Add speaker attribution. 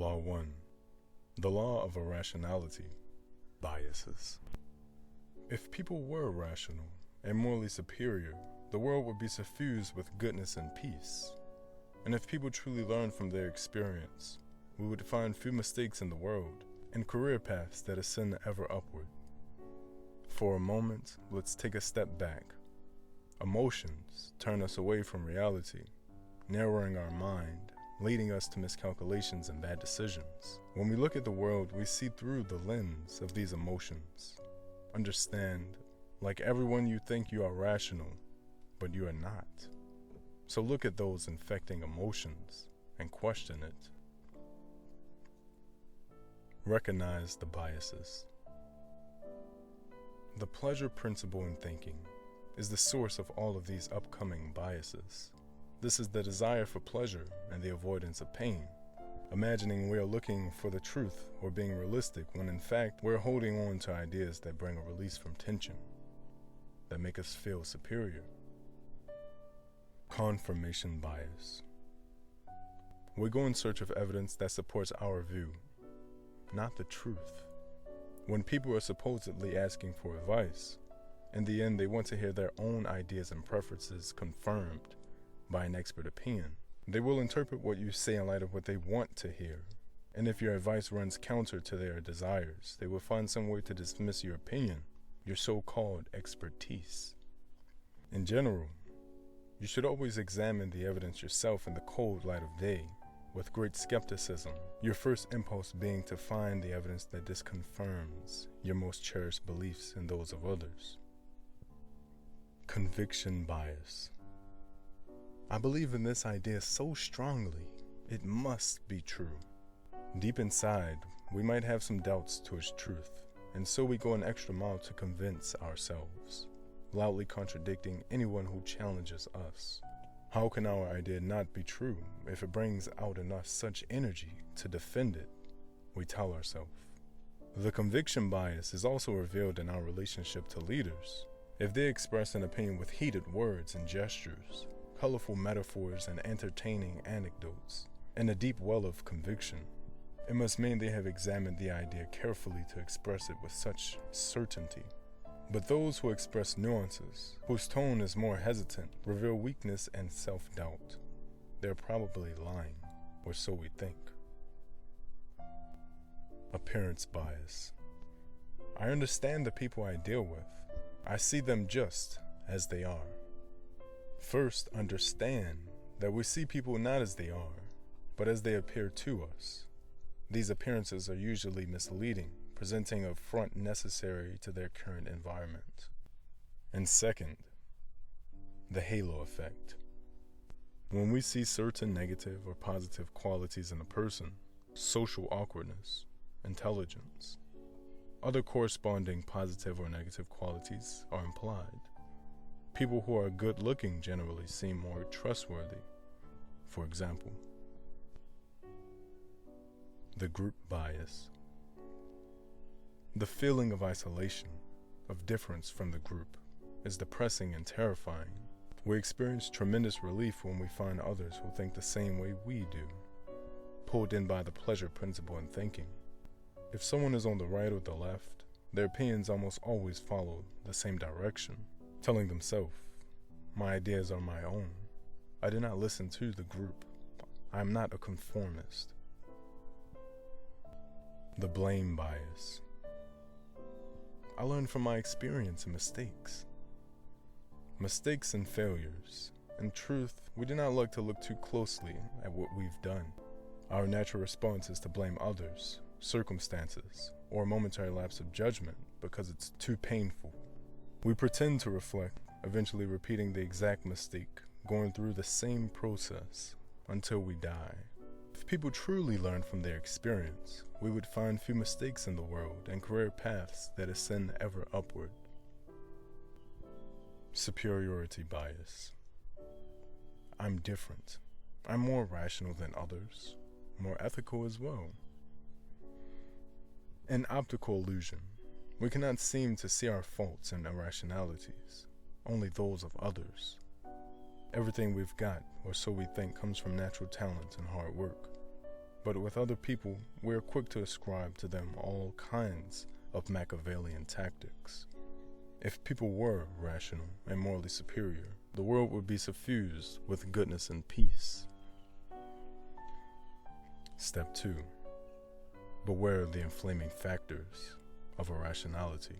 Speaker 1: Law 1. The law of irrationality. Biases. If people were rational and morally superior, the world would be suffused with goodness and peace. And if people truly learned from their experience, we would find few mistakes in the world and career paths that ascend ever upward. For a moment, let's take a step back. Emotions turn us away from reality, narrowing our mind, leading us to miscalculations and bad decisions. When we look at the world, we see through the lens of these emotions. Understand, like everyone, you think you are rational, but you are not. So look at those infecting emotions and question it. Recognize the biases. The pleasure principle in thinking is the source of all of these upcoming biases. This is the desire for pleasure and the avoidance of pain. Imagining we are looking for the truth or being realistic when in fact we're holding on to ideas that bring a release from tension, that make us feel superior. Confirmation bias. We go in search of evidence that supports our view, not the truth. When people are supposedly asking for advice, in the end they want to hear their own ideas and preferences confirmed by an expert opinion. They will interpret what you say in light of what they want to hear. And if your advice runs counter to their desires, they will find some way to dismiss your opinion, your so-called expertise. In general, you should always examine the evidence yourself in the cold light of day, with great skepticism, your first impulse being to find the evidence that disconfirms your most cherished beliefs and those of others. Conviction bias. I believe in this idea so strongly, it must be true. Deep inside, we might have some doubts to its truth, and so we go an extra mile to convince ourselves, loudly contradicting anyone who challenges us. How can our idea not be true if it brings out in us such energy to defend it? We tell ourselves. The conviction bias is also revealed in our relationship to leaders. If they express an opinion with heated words and gestures, colorful metaphors and entertaining anecdotes, and a deep well of conviction, it must mean they have examined the idea carefully to express it with such certainty. But those who express nuances, whose tone is more hesitant, reveal weakness and self-doubt. They're probably lying, or so we think. Appearance bias. I understand the people I deal with. I see them just as they are. First, understand that we see people not as they are, but as they appear to us. These appearances are usually misleading, presenting a front necessary to their current environment. And second, the halo effect. When we see certain negative or positive qualities in a person, social awkwardness, intelligence, other corresponding positive or negative qualities are implied. People who are good-looking generally seem more trustworthy. For example, the group bias. The feeling of isolation, of difference from the group, is depressing and terrifying. We experience tremendous relief when we find others who think the same way we do, pulled in by the pleasure principle in thinking. If someone is on the right or the left, their opinions almost always follow the same direction, telling themselves, my ideas are my own. I do not listen to the group. I am not a conformist. The blame bias. I learned from my experience and mistakes. Mistakes and failures. In truth, we do not like to look too closely at what we've done. Our natural response is to blame others, circumstances, or a momentary lapse of judgment because it's too painful. We pretend to reflect, eventually repeating the exact mistake, going through the same process until we die. If people truly learn from their experience, we would find few mistakes in the world and career paths that ascend ever upward. Superiority bias. I'm different. I'm more rational than others, more ethical as well. An optical illusion. We cannot seem to see our faults and irrationalities, only those of others. Everything we've got, or so we think, comes from natural talent and hard work. But with other people, we are quick to ascribe to them all kinds of Machiavellian tactics. If people were rational and morally superior, the world would be suffused with goodness and peace. Step 2. Beware of the inflaming factors of irrationality.